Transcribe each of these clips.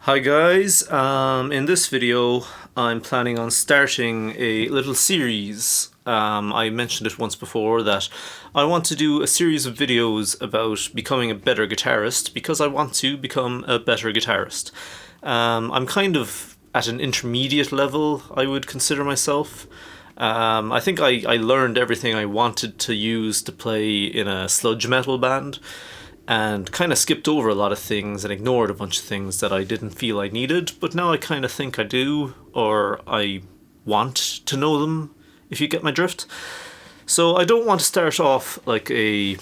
Hi guys, in this video I'm planning on starting a little series. I mentioned it once before that I want to do a series of videos about becoming a better guitarist because I want to become a better guitarist. I'm kind of at an intermediate level, I would consider myself. I think I learned everything I wanted to use to play in a sludge metal band, and kind of skipped over a lot of things and ignored a bunch of things that I didn't feel I needed, but now I kind of think I do, or I want to know them, if you get my drift. So I don't want to start off like a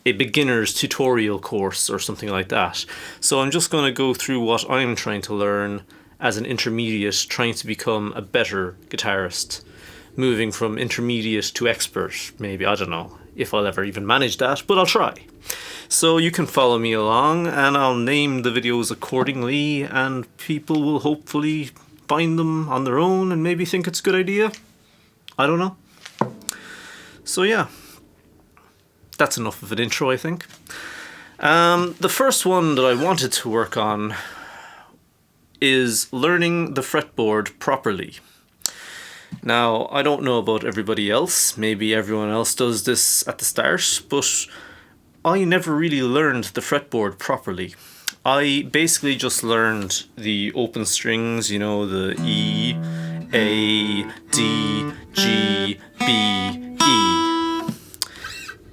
beginner's tutorial course or something like that. So I'm just going to go through what I'm trying to learn as an intermediate, trying to become a better guitarist. Moving from intermediate to expert, maybe, I don't know if I'll ever even manage that, but I'll try. So you can follow me along and I'll name the videos accordingly, and people will hopefully find them on their own and maybe think it's a good idea. I don't know. So yeah, that's enough of an intro, I think. The first one that I wanted to work on is learning the fretboard properly. Now, I don't know about everybody else, maybe everyone else does this at the start, but I never really learned the fretboard properly. I basically just learned the open strings, you know, the E, A, D, G, B, E.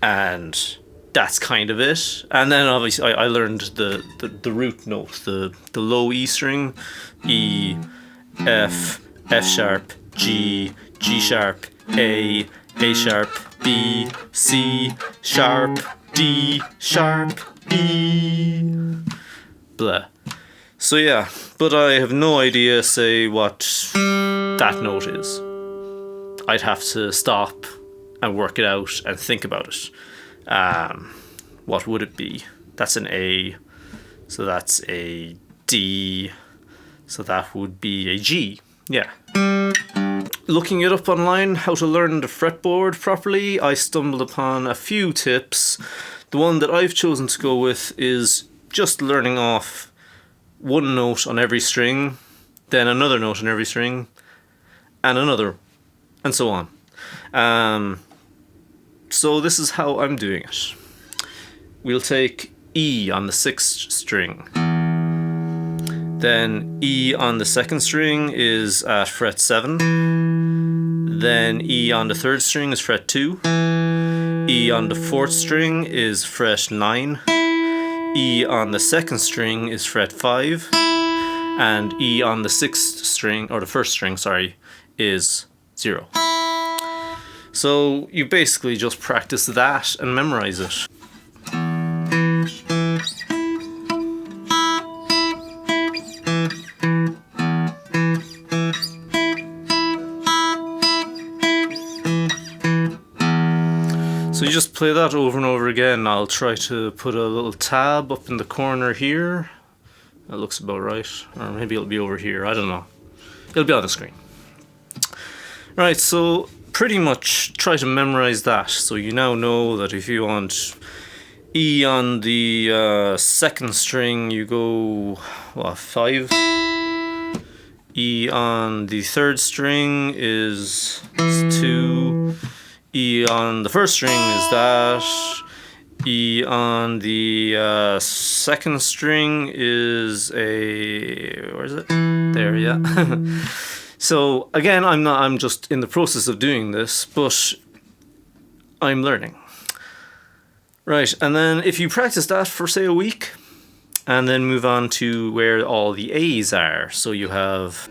And that's kind of it. And then obviously I learned the root note, the low E string, E, F, F sharp, G, G sharp, A sharp, B, C sharp, D sharp, E, blah. So yeah, but I have no idea, say, what that note is. I'd have to stop and work it out and think about it. What would it be? That's an A, so that's a D, so that would be a G, yeah. Looking it up online, how to learn the fretboard properly, I stumbled upon a few tips. The one that I've chosen to go with is just learning off one note on every string, then another note on every string, and another, and so on. So this is how I'm doing it. We'll take E on the 6th string. Then E on the 2nd string is at fret 7. Then E on the 3rd string is fret 2. E on the 4th string is fret 9. E on the 2nd string is fret 5. And E on the 6th string, or the 1st string, sorry, is 0. So you basically just practice that and memorize it. So you just play that over and over again. I'll try to put a little tab up in the corner here. That looks about right. Or maybe it'll be over here, I don't know. It'll be on the screen. Right, so pretty much try to memorize that. So you now know that if you want E on the 2nd string, you go, what, 5? E on the 3rd string is 2. E on the 1st string is that. E on the 2nd string is a, where is it? There, yeah. So again, I'm just in the process of doing this, but I'm learning. Right, and then if you practice that for say a week, and then move on to where all the A's are. So you have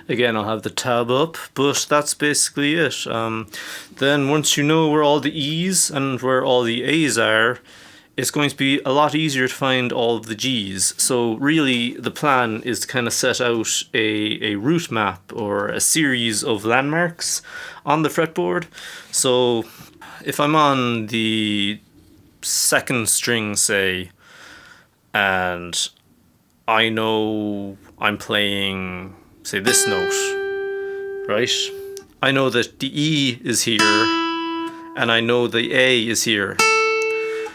again, I'll have the tab up, but that's basically it. Then once you know where all the E's and where all the A's are, it's going to be a lot easier to find all of the G's. So really the plan is to kind of set out a route map or a series of landmarks on the fretboard. So if I'm on the 2nd string, say, and I know I'm playing, say, this note, right? I know that the E is here, and I know the A is here.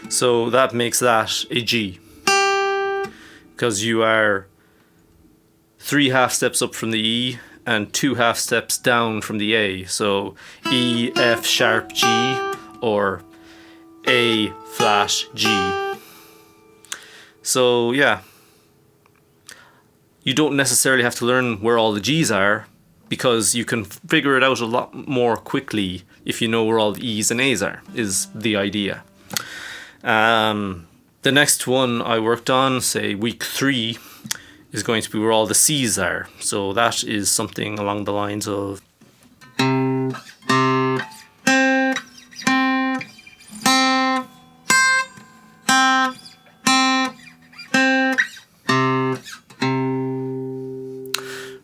So that makes that a G. Because you are 3 half steps up from the E and 2 half steps down from the A. So E, F sharp, G, or A flat, G. So yeah, you don't necessarily have to learn where all the G's are, because you can figure it out a lot more quickly if you know where all the E's and A's are, is the idea. The next one I worked on, say week 3, is going to be where all the C's are. So that is something along the lines of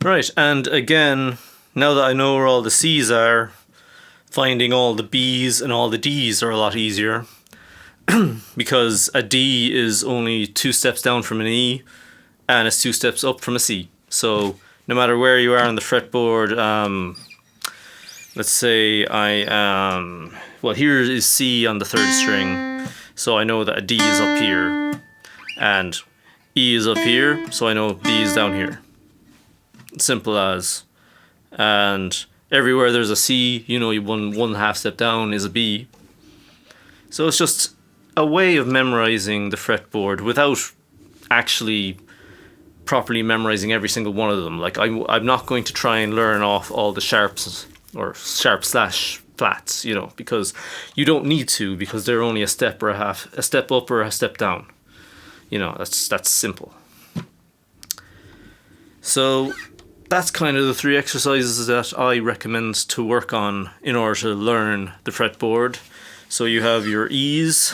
right, and again, now that I know where all the C's are, finding all the B's and all the D's are a lot easier. Because a D is only 2 steps down from an E, and it's 2 steps up from a C. So no matter where you are on the fretboard, let's say I am, well, here is C on the 3rd string, so I know that a D is up here, and E is up here, so I know D is down here. Simple as. And everywhere there's a C, you know, one half step down is a B. So it's just a way of memorizing the fretboard without actually properly memorizing every single one of them. Like I'm not going to try and learn off all the sharps or sharp slash flats, you know, because you don't need to, because they're only a step up or a step down. You know, that's simple. So that's kind of the 3 exercises that I recommend to work on in order to learn the fretboard. So you have your E's,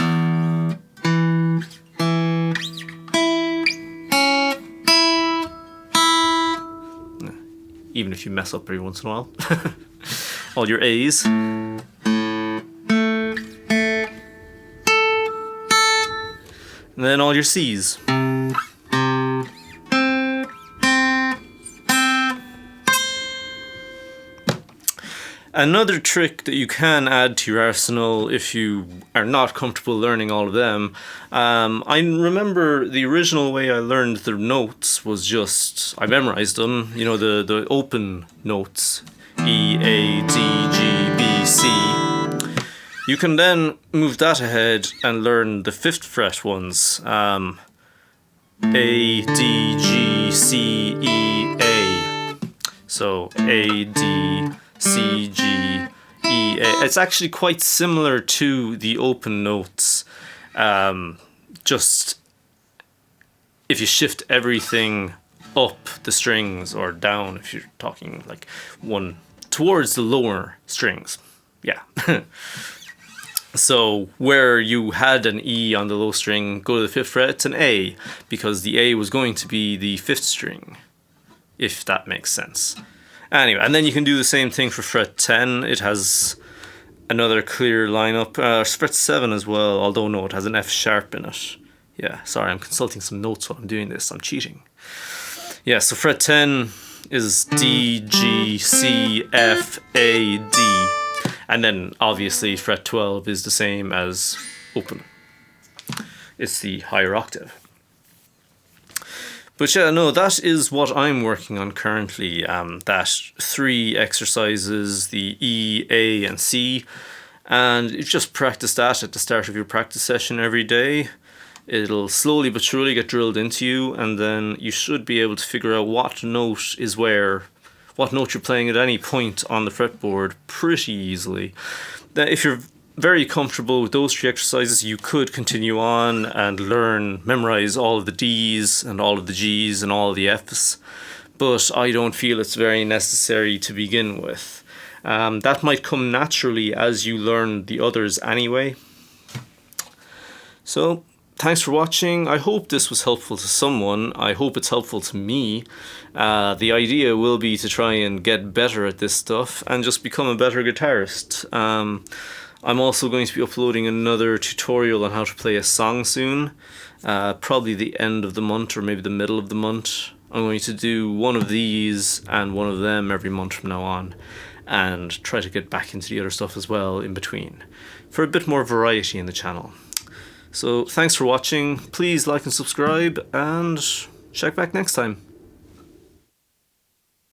even if you mess up every once in a while, all your A's, and then all your C's. Another trick that you can add to your arsenal if you are not comfortable learning all of them, I remember the original way I learned the notes was just, I memorized them, you know, the open notes, E, A, D, G, B, C. You can then move that ahead and learn the 5th fret ones, A, D, G, C, E, A. So A, D, C, G, E, A. It's actually quite similar to the open notes. Just if you shift everything up the strings or down, if you're talking like one towards the lower strings. Yeah. So where you had an E on the low string, go to the 5th fret, it's an A, because the A was going to be the 5th string, if that makes sense. Anyway, and then you can do the same thing for fret 10. It has another clear lineup. Fret 7 as well, although no, it has an F sharp in it. Yeah, sorry, I'm consulting some notes while I'm doing this. I'm cheating. Yeah, so fret 10 is D, G, C, F, A, D. And then obviously fret 12 is the same as open. It's the higher octave. But yeah, no, that is what I'm working on currently. That 3 exercises, the E, A, and C. And you just practice that at the start of your practice session every day. It'll slowly but surely get drilled into you, and then you should be able to figure out what note is where, what note you're playing at any point on the fretboard pretty easily. Then if you're very comfortable with those 3 exercises, you could continue on and memorize all of the D's and all of the G's and all of the F's, but I don't feel it's very necessary to begin with. That might come naturally as you learn the others anyway. So thanks for watching. I hope this was helpful to someone. I hope it's helpful to me. The idea will be to try and get better at this stuff and just become a better guitarist. I'm also going to be uploading another tutorial on how to play a song soon, probably the end of the month or maybe the middle of the month. I'm going to do one of these and one of them every month from now on. and try to get back into the other stuff as well in between for a bit more variety in the channel. So thanks for watching, please like and subscribe, and check back next time.